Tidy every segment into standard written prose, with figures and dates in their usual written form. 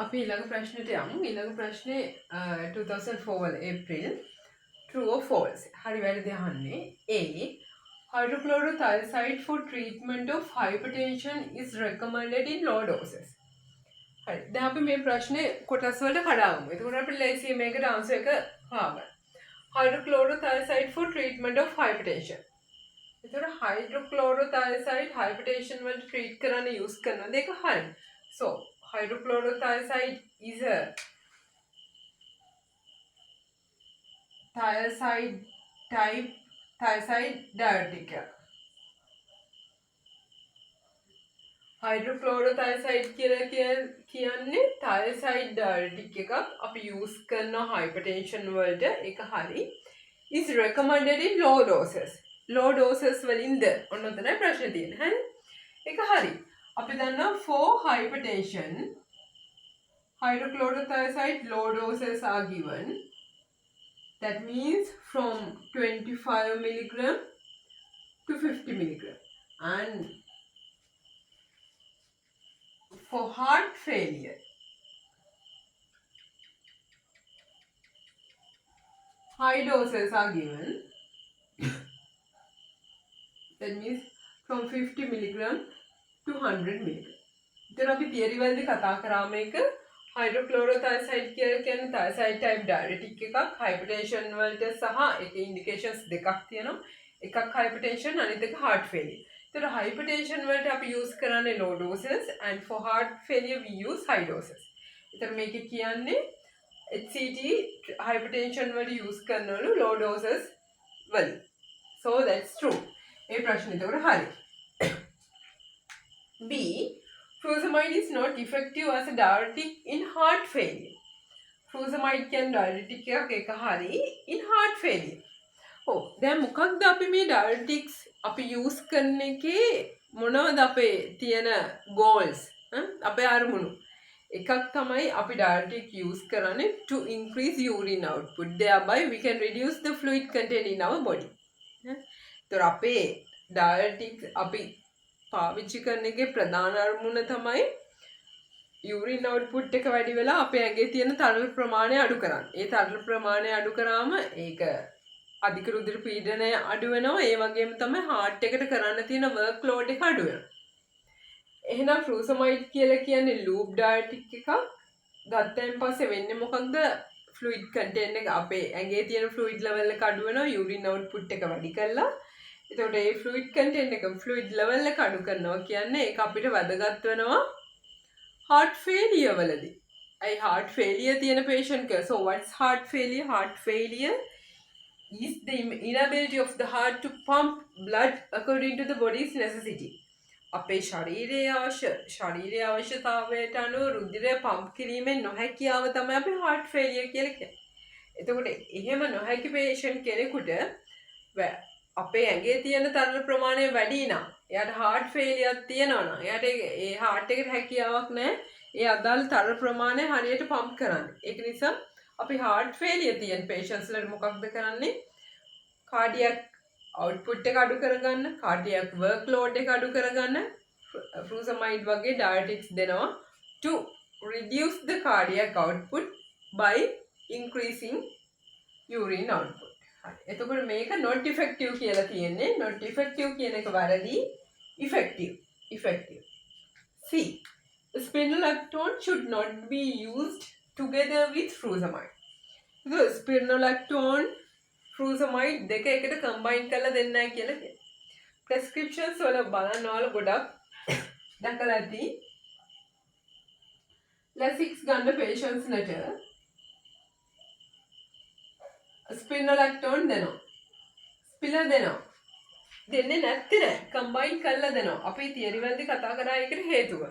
අපි ඊළඟ ප්‍රශ්නෙට යමු. ඊළඟ ප්‍රශ්නේ 2004 වල ඒප්‍රිල්. True or false? හරි වැරදි අහන්නේ. A. Hydrochlorothiazide for treatment of hypertension is recommended in low doses. හරි. දැන් අපි මේ ප්‍රශ්නේ කොටස් වලට කඩාගමු. එතකොට අපිට ලේසියෙන් මේකට ආන්සර් එක හොයාගන්න. Hydrochlorothiazide for treatment of hypertension. එතකොට hydrochlorothiazide hypertension වලට treat කරන්න use කරනද ඒක හරි. So hydrochlorothiazide is a thiazide type thiazide diuretic. Hydrochlorothiazide කියලා කියන්නේ thiazide diuretic එකක් අපි use කරන hypertension වලට ඒක හරි. Is recommended in low doses. Low doses වලින්ද ඔන්න තමයි ප්‍රශ්නේ තියෙන්නේ. හරි? ඒක හරි. අපි දන්නවා for hypertension hydrochlorothiazide low doses are given. That means from 25 milligram to 50 milligram. And for heart failure, high doses are given. That means from 50 milligram to 100 milligram. ඉතින් අපි theory වලදී කතා කරාම එක hydrochlorothiazide කියලා කියන්නේ thiazide type diuretic එකක් hypertension වලට සහ ඒකේ indications දෙකක් තියෙනවා. එකක් hypertension අනිත් එක heart failure. ඒතර hypertension වලට අපි use කරන්නේ low doses and for heart failure we use high doses. ඒතර මේකේ කියන්නේ HCT hypertension වලට use කරනවලු low doses වල. So that's true. ඒ ප්‍රශ්නේ එතකොට හරි. B. Furosemide is not effective as a diuretic in heart failure. Furosemide කියන්නේ diuretic එකක් ඒක හරි in heart failure. දැන් මොකක්ද අපි මේ diuretics අපි use කරන එකේ මොනවද අපේ තියෙන goals? අපේ අරමුණු. එකක් තමයි අපි diuretic use කරන්නේ to increase urine output. Thereby we can reduce the fluid content in our body. ඒතර අපේ diuretics අපි පාවිච්චි කරන එකේ ප්‍රධාන අරමුණ තමයි urine output එක වැඩි වෙලා අපේ ඇඟේ තියෙන තරල ප්‍රමාණය අඩු කරන්න. ඒ තරල ප්‍රමාණය අඩු කරාම ඒක අධික රුධිර පීඩනය අඩු වෙනවා. ඒ වගේම තමයි heart එකට කරන්න තියෙන work load එක අඩු වෙනවා. එහෙනම් furosemide කියලා කියන්නේ loop diuretic එකක්. ගත්තයින් පස්සේ වෙන්නේ මොකක්ද? fluid content එක අපේ ඇඟේ තියෙන fluid level එක අඩු වෙනවා. urine output එක වැඩි කරලා එතකොට ඒ fluid content එක fluid level එක අඩු කරනවා කියන්නේ ඒක අපිට වැදගත් වෙනවා heart failure වලදී. අයි heart failure තියෙන patient එක. So what's heart failure? Heart failure is the inability of the heart to pump blood according to the body's necessity. අපේ ශරීරයේ අවශ්‍යතාවයට අනුව රුධිරය පම්ප් කිරීමෙන් නොහැකියාව තමයි අපි heart failure කියලා කියන්නේ. එතකොට එහෙම නොහැකි patient කෙනෙකුට අපේ ඇඟේ තියෙන තරල ප්‍රමාණය වැඩි නම් එයාට heart failure තියෙනවා නම් එයාට ඒ heart එකට හැකියාවක් නැහැ ඒ අදාළ තරල ප්‍රමාණය හරියට පම්ප් කරන්න. ඒක නිසා අපි heart failure තියෙන patients වලට මොකක්ද කරන්නේ? cardiac output එක අඩු කරගන්න, cardiac workload එක අඩු කරගන්න furosemide වගේ diuretics දෙනවා to reduce the cardiac output by increasing urine output. එතකොට මේක not effective කියලා තියෙන්නේ. not effective කියන එක වැරදි. effective. C. Spironolactone should not be used together with furosemide. So spironolactone furosemide දෙක එකට combine කරලා දෙන්න නැහැ කියලා කියනවා. prescriptions වල බලනවල ගොඩක් දැකලා ඇති. Lasix ගන්න patients ලට spironolactone දෙනවා. ස්පිලර් දෙනවා. දෙන්නේ නැත්තේ නෑ. කම්බයින් කරලා දෙනවා. අපි තියරි වලදී කතා කරා ඒකට හේතුව.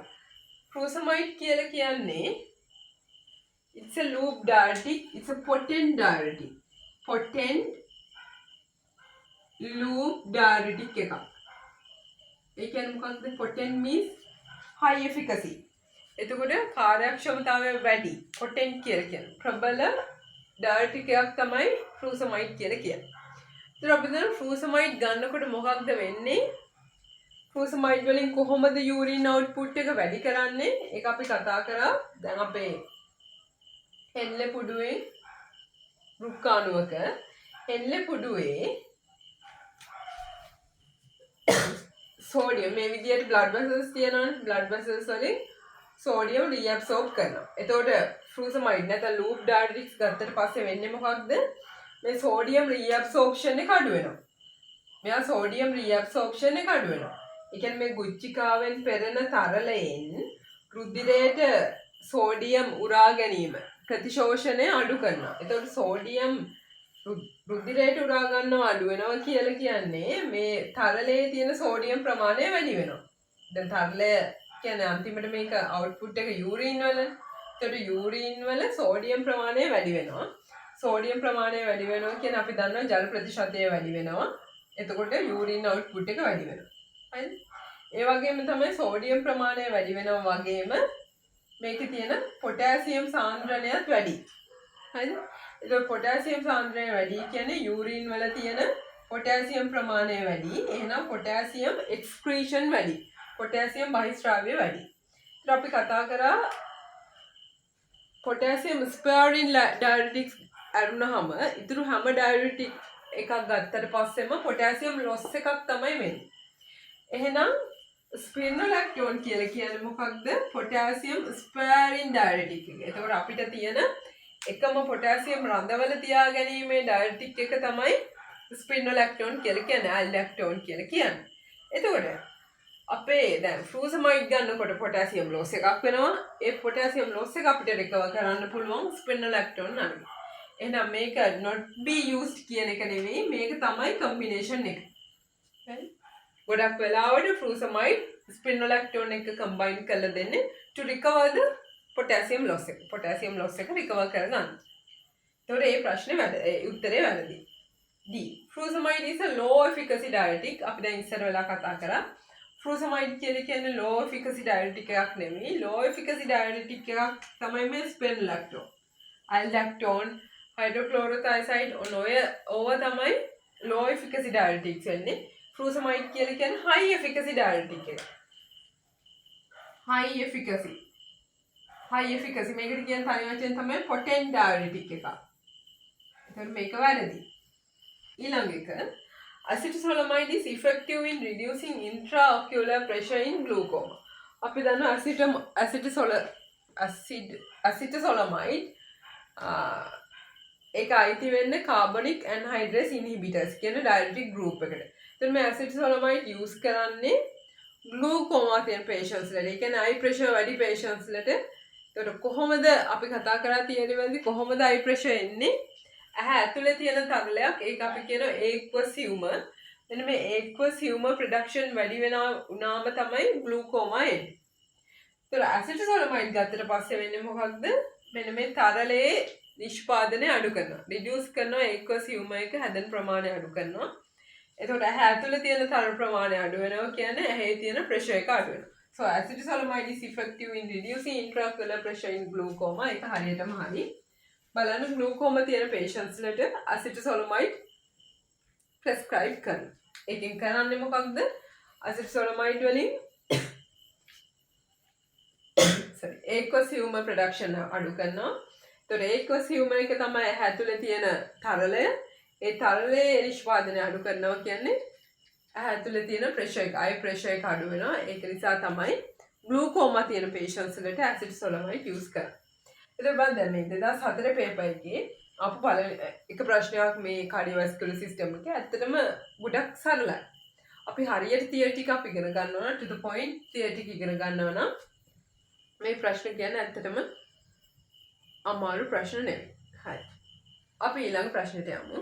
furosemide කියලා කියන්නේ it's a loop diuretic, it's a potent diuretic. Potent loop diuretic එකක්. ඒ කියන්නේ මොකක්ද? potent means high efficacy. එතකොට කාර්යක්ෂමතාවය වැඩි. potent කියලා කියන්නේ ප්‍රබල diuretic එකක් තමයි furosemide කියලා කියන්නේ. ඉතින් අපි දැන් furosemide ගන්නකොට මොකක්ද වෙන්නේ? furosemide වලින් කොහොමද urine output එක වැඩි කරන්නේ? ඒක අපි කතා කරා. දැන් අපේ හෙල්ලේ පුඩුවේ රුක්කාණුවක හෙල්ලේ පුඩුවේ sodium මේ විදියට blood vessels තියෙනවනේ. blood vessels වලින් sodium reabsorb කරනවා. එතකොට furosemide නැත්නම් loop diuretics ගත්තට පස්සේ වෙන්නේ මොකක්ද? මේ sodium reabsorption එක අඩු වෙනවා. මෙයා sodium reabsorption එක අඩු වෙනවා. ඒ කියන්නේ මේ ගුච්චිකාවෙන් පෙරෙන තරලයෙන් රුධිරයට sodium උරා ගැනීම ප්‍රතිශෝෂණය අඩු කරනවා. එතකොට sodium රුධිරයට උරා ගන්නවා අඩු වෙනවා කියලා කියන්නේ මේ තරලයේ තියෙන sodium ප්‍රමාණය වැඩි වෙනවා. දැන් තරලය කියන්නේ අන්තිමට මේක output එක urine වල. එතකොට urine වල sodium ප්‍රමාණය වැඩි වෙනවා. sodium ප්‍රමාණය වැඩි වෙනවා කියන්නේ අපි දන්නවා ජල ප්‍රතිශතය වැඩි වෙනවා. එතකොට urine output එක වැඩි වෙනවා. හරිද? ඒ වගේම තමයි sodium ප්‍රමාණය වැඩි වෙනවා වගේම මේකේ තියෙන potassium සාන්ද්‍රණයත් වැඩි. හරිද? ඒක potassium සාන්ද්‍රණය වැඩි කියන්නේ urine වල තියෙන potassium ප්‍රමාණය වැඩි. එහෙනම් potassium excretion වැඩි. potassium බහිස්රාවය වැඩි. ඊට අපි කතා කරා potassium sparing diuretics අරුණහම ඉතුරු හැම diuretic එකක් ගත්තට පස්සෙම potassium loss එකක් තමයි වෙන්නේ. එහෙනම් spironolactone කියලා කියන්නේ මොකක්ද? potassium sparing diuretic එක. එතකොට අපිට තියෙන එකම potassium රඳවල තියා ගැනීමේ diuretic එක තමයි spironolactone කියලා කියන්නේ, aldactone කියලා කියන්නේ. එතකොට අපේ දැන් furosemide ගන්නකොට potassium loss එකක් වෙනවා. ඒ potassium loss එක අපිට recover කරන්න පුළුවන් spironolactone අනුව. එහෙනම් මේක not be used කියන එක නෙවෙයි, මේක තමයි combination එක. හරි? ගොඩක් වෙලාවට furosemide spironolactone එක combine කරලා දෙන්නේ to recover the potassium loss එක. potassium loss එක recover කරගන්න. ඒතකොට මේ ප්‍රශ්නේ උත්තරේ වැරදි. D. furosemide is a low efficacy diuretic. අපි දැන් ඉස්සර වෙලා කතා කරා. furosemide කියන්නේ low efficacy diuretic එකක් නෙමෙයි. low efficacy diuretic එකක් තමයි මේ spironolactone. aldactone, hydrochlorothiazide ඕවා තමයි low efficacy diuretics වෙන්නේ. furosemide කියන්නේ high efficacy diuretic එක. high efficacy මේකට කියන තනි වචන තමයි potent diuretic එක. එතකොට මේක වැරදි. ඊළඟ එක acetosolamide is effective in reducing intraocular pressure in glaucoma. අපි දන්නවා acetosolamide ඒක අයිති වෙන්නේ carbonic anhydrase inhibitors කියන diuretic group එකට. එතකොට මේ acetosolamide use කරන්නේ glaucoma තියෙන patients වලට. ඒ කියන්නේ eye pressure වැඩි patients වලට. එතකොට කොහොමද අපි කතා කරා theory වලදී කොහොමද eye pressure එන්නේ? ඇහැ ඇතුලේ තියෙන තරලයක් ඒක අපි කියන aqueous humor. මෙන්න මේ aqueous humor production වැඩි වෙනවා උනාම තමයි glaucoma එන්නේ. එතකොට acetosolamide ගත්තට පස්සේ වෙන්නේ මොකක්ද? මෙන්න මේ තරලයේ නිෂ්පාදනය අඩු කරනවා. reduce කරනවා aqueous humor එක හැදෙන ප්‍රමාණය අඩු කරනවා. එතකොට ඇහැ ඇතුලේ තියෙන තරල ප්‍රමාණය අඩු වෙනවා කියන්නේ ඇහි තියෙන pressure එක අඩු වෙනවා. So acetosolamide is effective in reducing intraocular pressure in glaucoma. ඒක හරියටම හරි. බලන්න glaucoma තියෙන patients වලට acetosolamide prescribe කරනවා. ඒකෙන් කරන්නේ මොකක්ද? acetosolamide වලින් aqueous humor production අඩු කරනවා. එතකොට aqueous humor එක තමයි ඇහැ ඇතුලේ තියෙන තරලය. ඒ තරලයේ නිෂ්පාදනය අඩු කරනවා කියන්නේ ඇහැ ඇතුලේ තියෙන pressure එක, eye pressure එක අඩු වෙනවා. ඒක නිසා තමයි glaucoma තියෙන patients වලට acetosolamide use කරන්නේ. එතකොට බලන්න දැන් මේ 2004 paper එකේ අපු පළවෙනි එක ප්‍රශ්නයක් මේ cardiovascular system එකේ ඇත්තටම ගොඩක් සරලයි. අපි හරියට theory ටික අපි ඉගෙන ගන්නවා නම් to the point theory ටික ඉගෙන ගන්නවා නම් මේ ප්‍රශ්න කියන්නේ ඇත්තටම අමාරු ප්‍රශ්න නෙවෙයි. හරි. අපි ඊළඟ ප්‍රශ්නෙට යමු.